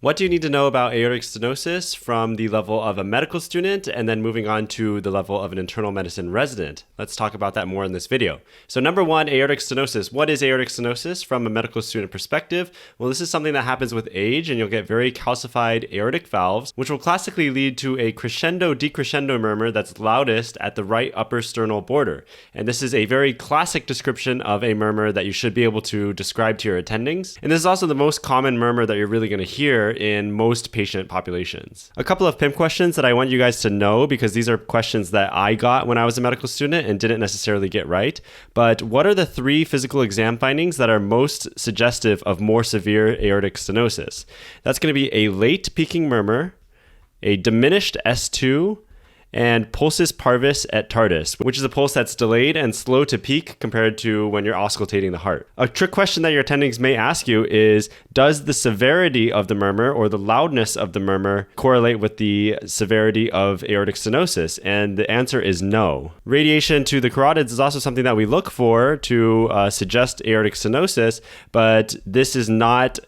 What do you need to know about aortic stenosis from the level of a medical student and then moving on to the level of an internal medicine resident? Let's talk about that more in this video. So number one, aortic stenosis. What is aortic stenosis from a medical student perspective? Well, this is something that happens with age, and you'll get very calcified aortic valves, which will classically lead to a crescendo-decrescendo murmur that's loudest at the right upper sternal border. And this is a very classic description of a murmur that you should be able to describe to your attendings. And this is also the most common murmur that you're really going to hear in most patient populations. A couple of pimp questions that I want you guys to know, because these are questions that I got when I was a medical student and didn't necessarily get right. But what are the 3 physical exam findings that are most suggestive of more severe aortic stenosis? That's going to be a late peaking murmur, a diminished S2, and pulsus parvis et tardis, which is a pulse that's delayed and slow to peak compared to when you're auscultating the heart. A trick question that your attendings may ask you is, does the severity of the murmur or the loudness of the murmur correlate with the severity of aortic stenosis? And the answer is no. Radiation to the carotids is also something that we look for to suggest aortic stenosis, but this is not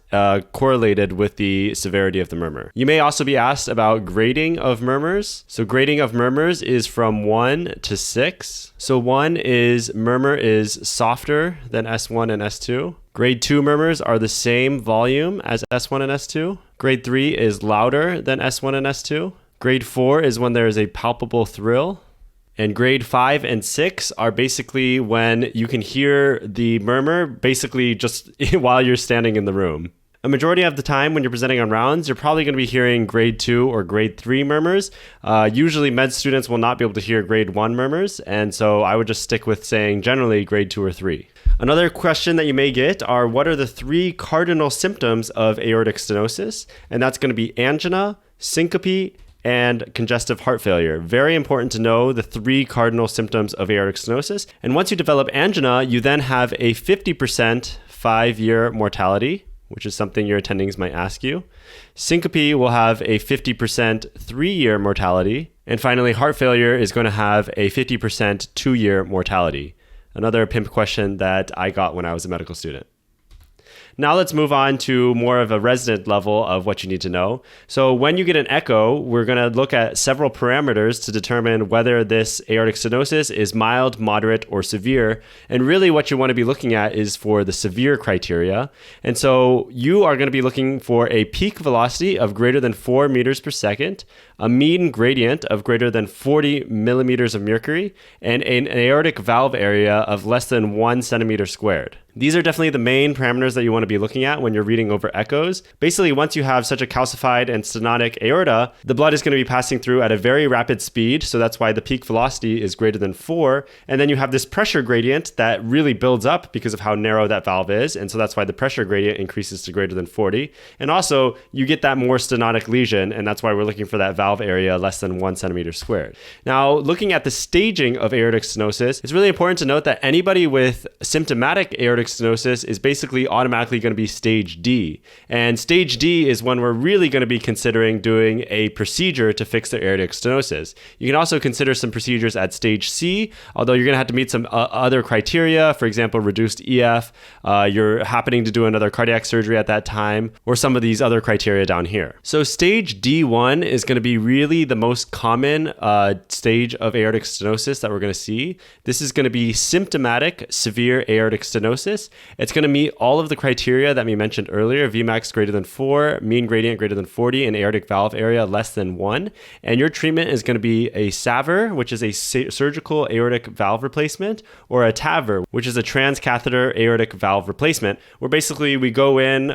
correlated with the severity of the murmur. You may also be asked about grading of murmurs. So grading of murmurs is from 1 to 6. So 1 is murmur is softer than S1 and S2. Grade 2 murmurs are the same volume as S1 and S2. Grade 3 is louder than S1 and S2. Grade 4 is when there is a palpable thrill. And grade 5 and 6 are basically when you can hear the murmur basically just while you're standing in the room. A majority of the time when you're presenting on rounds, you're probably going to be hearing grade 2 or grade 3 murmurs. Usually med students will not be able to hear grade 1 murmurs, and so I would just stick with saying generally grade 2 or 3. Another question that you may get are, what are the 3 cardinal symptoms of aortic stenosis? And that's going to be angina, syncope, and congestive heart failure. Very important to know the 3 cardinal symptoms of aortic stenosis. And once you develop angina, you then have a 50% 5-year mortality, which is something your attendings might ask you. Syncope will have a 50% 3-year mortality. And finally, heart failure is going to have a 50% 2-year mortality. Another pimp question that I got when I was a medical student. Now let's move on to more of a resident level of what you need to know. So when you get an echo, we're going to look at several parameters to determine whether this aortic stenosis is mild, moderate, or severe. And really what you want to be looking at is for the severe criteria. And so you are going to be looking for a peak velocity of greater than 4 meters per second, a mean gradient of greater than 40 millimeters of mercury, and an aortic valve area of less than 1 centimeter squared. These are definitely the main parameters that you want to be looking at when you're reading over echoes. Basically, once you have such a calcified and stenotic aorta, the blood is going to be passing through at a very rapid speed. So that's why the peak velocity is greater than 4. And then you have this pressure gradient that really builds up because of how narrow that valve is. And so that's why the pressure gradient increases to greater than 40. And also, you get that more stenotic lesion. And that's why we're looking for that valve area less than 1 centimeter squared. Now, looking at the staging of aortic stenosis, it's really important to note that anybody with symptomatic aortic stenosis is basically automatically going to be stage D. And stage D is when we're really going to be considering doing a procedure to fix the aortic stenosis. You can also consider some procedures at stage C, although you're going to have to meet some other criteria, for example, reduced EF, you're happening to do another cardiac surgery at that time, or some of these other criteria down here. So stage D1 is going to be really the most common stage of aortic stenosis that we're going to see. This is going to be symptomatic severe aortic stenosis. It's going to meet all of the criteria that we mentioned earlier, Vmax greater than 4, mean gradient greater than 40, and aortic valve area less than 1. And your treatment is going to be a SAVR, which is a surgical aortic valve replacement, or a Tavr, which is a transcatheter aortic valve replacement, where basically we go in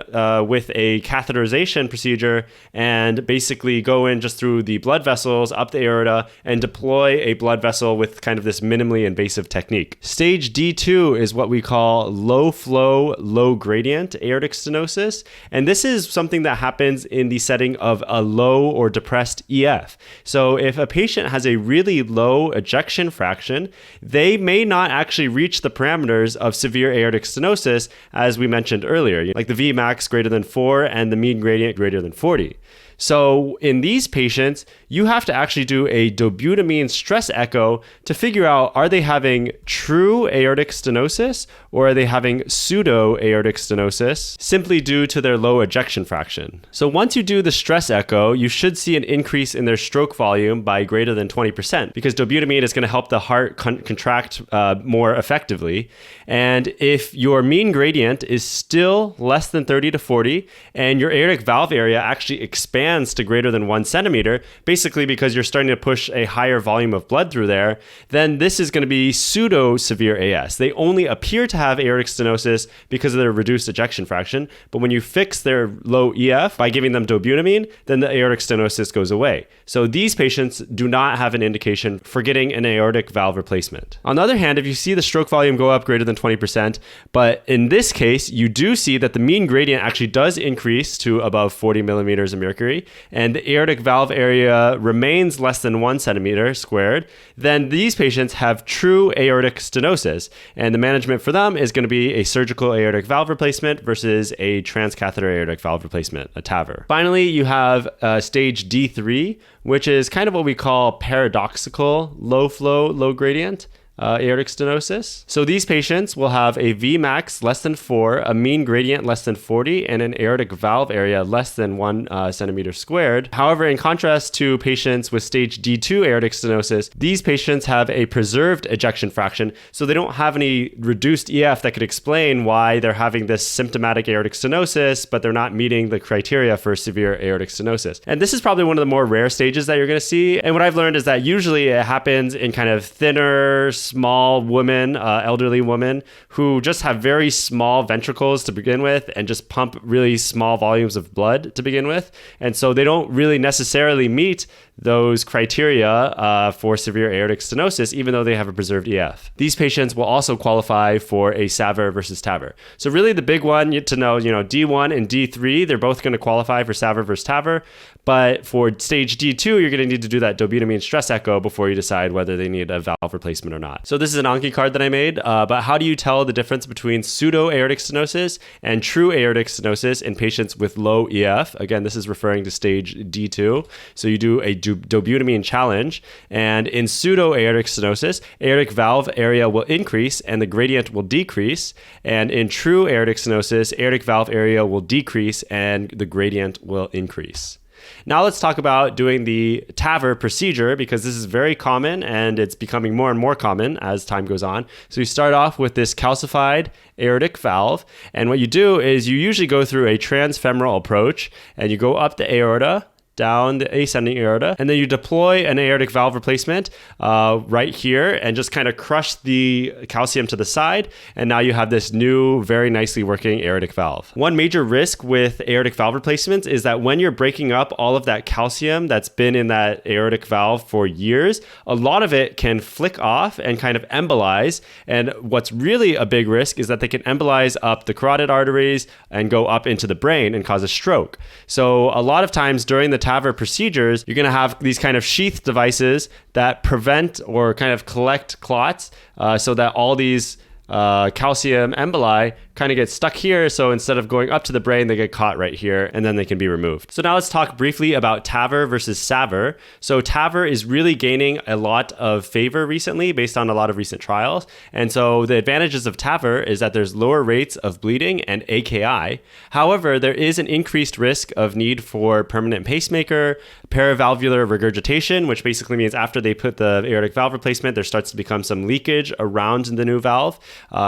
with a catheterization procedure and basically go in just through the blood vessels up the aorta and deploy a blood vessel with kind of this minimally invasive technique. Stage D2 is what we call low flow, low gradient aortic stenosis. And this is something that happens in the setting of a low or depressed EF. So if a patient has a really low ejection fraction, they may not actually reach the parameters of severe aortic stenosis, as we mentioned earlier, like the Vmax greater than 4 and the mean gradient greater than 40. So in these patients, you have to actually do a dobutamine stress echo to figure out, are they having true aortic stenosis or are they having pseudo aortic stenosis simply due to their low ejection fraction. So once you do the stress echo, you should see an increase in their stroke volume by greater than 20% because dobutamine is going to help the heart contract more effectively. And if your mean gradient is still less than 30 to 40 and your aortic valve area actually expands to greater than 1 centimeter, basically because you're starting to push a higher volume of blood through there, then this is going to be pseudo severe AS. They only appear to have aortic stenosis because of their reduced ejection fraction, but when you fix their low EF by giving them dobutamine, then the aortic stenosis goes away. So these patients do not have an indication for getting an aortic valve replacement. On the other hand, if you see the stroke volume go up greater than 20%, but in this case, you do see that the mean gradient actually does increase to above 40 millimeters of mercury, and the aortic valve area remains less than 1 centimeter squared, then these patients have true aortic stenosis. And the management for them is going to be a surgical aortic valve replacement versus a transcatheter aortic valve replacement, a Tavr. Finally, you have stage D3, which is kind of what we call paradoxical low flow, low gradient aortic stenosis. So these patients will have a Vmax less than 4, a mean gradient less than 40, and an aortic valve area less than 1 centimeter squared. However, in contrast to patients with stage D2 aortic stenosis, these patients have a preserved ejection fraction, so they don't have any reduced EF that could explain why they're having this symptomatic aortic stenosis, but they're not meeting the criteria for severe aortic stenosis. And this is probably one of the more rare stages that you're going to see. And what I've learned is that usually it happens in kind of thinner, small women, elderly women who just have very small ventricles to begin with and just pump really small volumes of blood to begin with. And so they don't really necessarily meet those criteria for severe aortic stenosis, even though they have a preserved EF. These patients will also qualify for a SAVR versus Tavr. So really the big one to know, D1 and D3, they're both going to qualify for SAVR versus Tavr. But for stage D2, you're going to need to do that dobutamine stress echo before you decide whether they need a valve replacement or not. So this is an Anki card that I made, but how do you tell the difference between pseudo aortic stenosis and true aortic stenosis in patients with low EF? Again, this is referring to stage D2. So you do a dobutamine challenge, and in pseudo aortic stenosis, aortic valve area will increase and the gradient will decrease. And in true aortic stenosis, aortic valve area will decrease and the gradient will increase. Now let's talk about doing the Tavr procedure, because this is very common and it's becoming more and more common as time goes on. So you start off with this calcified aortic valve, and what you do is you usually go through a transfemoral approach and you go up the aorta, down the ascending aorta, and then you deploy an aortic valve replacement right here and just kind of crush the calcium to the side, and now you have this new, very nicely working aortic valve. One major risk with aortic valve replacements is that when you're breaking up all of that calcium that's been in that aortic valve for years, a lot of it can flick off and kind of embolize, and what's really a big risk is that they can embolize up the carotid arteries and go up into the brain and cause a stroke. So a lot of times during the Tavr procedures, you're going to have these kind of sheath devices that prevent or kind of collect clots so that all these calcium emboli kind of get stuck here. So instead of going up to the brain, they get caught right here and then they can be removed. So now let's talk briefly about Tavr versus SAVR. So Tavr is really gaining a lot of favor recently based on a lot of recent trials. And so the advantages of Tavr is that there's lower rates of bleeding and AKI. However, there is an increased risk of need for permanent pacemaker, paravalvular regurgitation, which basically means after they put the aortic valve replacement, there starts to become some leakage around the new valve.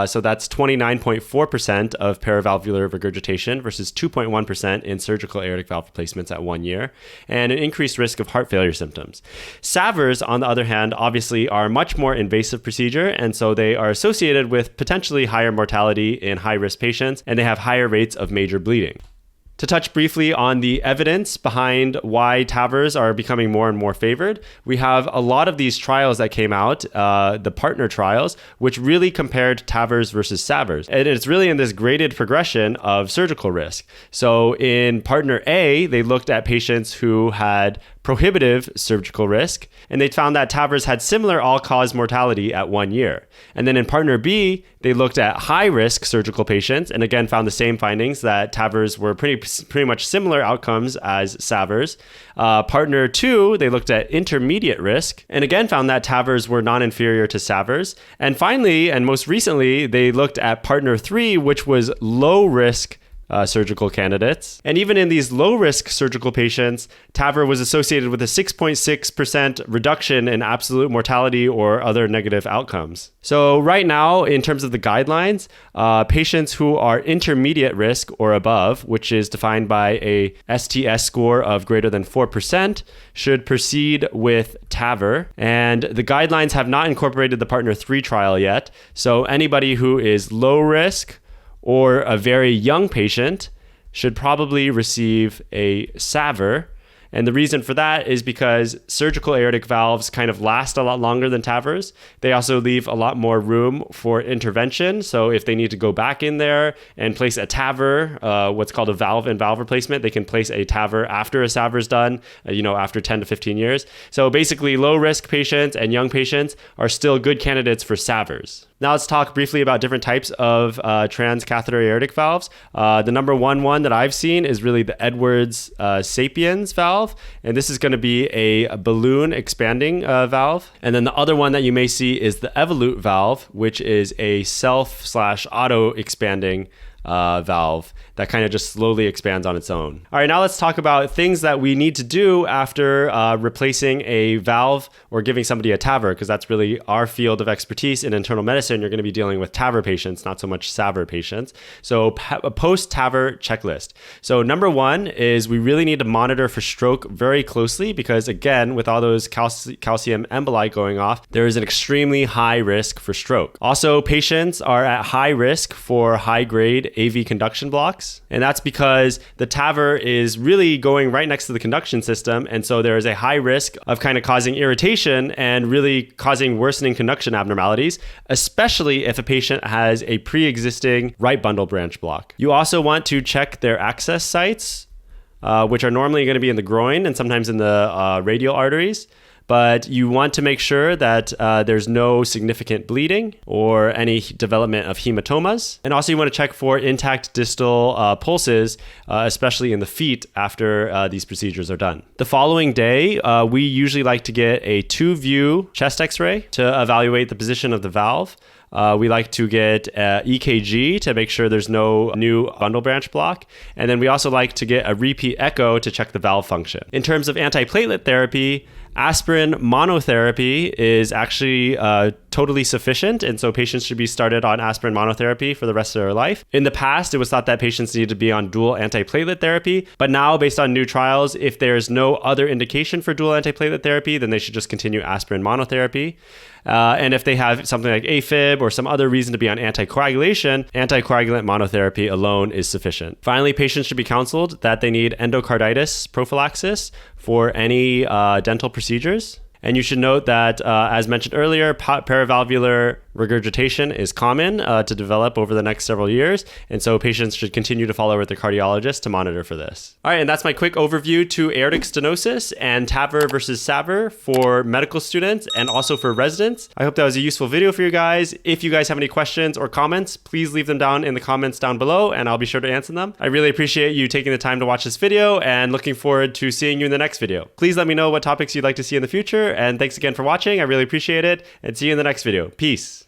So that's 29.4% of paravalvular regurgitation versus 2.1% in surgical aortic valve replacements at 1 year, and an increased risk of heart failure symptoms. SAVRs, on the other hand, obviously are much more invasive procedure, and so they are associated with potentially higher mortality in high-risk patients, and they have higher rates of major bleeding. To touch briefly on the evidence behind why Tavrs are becoming more and more favored, we have a lot of these trials that came out, the partner trials, which really compared Tavrs versus SAVRs. And it's really in this graded progression of surgical risk. So in partner A, they looked at patients who had prohibitive surgical risk, and they found that Tavrs had similar all-cause mortality at 1 year. And then in partner B, they looked at high-risk surgical patients and again found the same findings, that Tavrs were pretty much similar outcomes as SAVRs. Partner 2, they looked at intermediate risk and again found that Tavrs were non-inferior to SAVRs. And finally, and most recently, they looked at partner 3, which was low-risk surgical candidates. And even in these low-risk surgical patients, Tavr was associated with a 6.6% reduction in absolute mortality or other negative outcomes. So right now, in terms of the guidelines, patients who are intermediate risk or above, which is defined by a STS score of greater than 4%, should proceed with Tavr. And the guidelines have not incorporated the partner 3 trial yet. So anybody who is low risk or a very young patient should probably receive a SAVR. And the reason for that is because surgical aortic valves kind of last a lot longer than Tavrs. They also leave a lot more room for intervention. So if they need to go back in there and place a Tavr, what's called a valve-in-valve replacement, they can place a Tavr after a SAVR is done, after 10 to 15 years. So basically, low-risk patients and young patients are still good candidates for SAVRs. Now let's talk briefly about different types of transcatheter aortic valves. The number one that I've seen is really the Edwards Sapiens valve. And this is going to be a balloon expanding valve. And then the other one that you may see is the Evolut valve, which is a self/auto expanding valve that kind of just slowly expands on its own. All right, now let's talk about things that we need to do after replacing a valve or giving somebody a Tavr, because that's really our field of expertise in internal medicine. You're going to be dealing with Tavr patients, not so much SAVR patients. So a post-Tavr checklist. So number 1 is we really need to monitor for stroke very closely because, again, with all those calcium emboli going off, there is an extremely high risk for stroke. Also, patients are at high risk for high-grade AV conduction blocks. And that's because the Tavr is really going right next to the conduction system. And so there is a high risk of kind of causing irritation and really causing worsening conduction abnormalities, especially if a patient has a pre-existing right bundle branch block. You also want to check their access sites, which are normally going to be in the groin and sometimes in the radial arteries. But you want to make sure that there's no significant bleeding or any development of hematomas. And also you want to check for intact distal pulses, especially in the feet after these procedures are done. The following day, we usually like to get a 2-view chest x-ray to evaluate the position of the valve. We like to get EKG to make sure there's no new bundle branch block. And then we also like to get a repeat echo to check the valve function. In terms of antiplatelet therapy, aspirin monotherapy is actually totally sufficient, and so patients should be started on aspirin monotherapy for the rest of their life. In the past, it was thought that patients needed to be on dual antiplatelet therapy, but now, based on new trials, if there's no other indication for dual antiplatelet therapy, then they should just continue aspirin monotherapy. And if they have something like AFib or some other reason to be on anticoagulation, anticoagulant monotherapy alone is sufficient. Finally, patients should be counseled that they need endocarditis prophylaxis for any dental procedures. And you should note that, as mentioned earlier, paravalvular regurgitation is common to develop over the next several years. And so patients should continue to follow with their cardiologist to monitor for this. All right, and that's my quick overview to aortic stenosis and Tavr versus SAVR for medical students and also for residents. I hope that was a useful video for you guys. If you guys have any questions or comments, please leave them down in the comments down below and I'll be sure to answer them. I really appreciate you taking the time to watch this video and looking forward to seeing you in the next video. Please let me know what topics you'd like to see in the future. And thanks again for watching. I really appreciate it. And see you in the next video. Peace.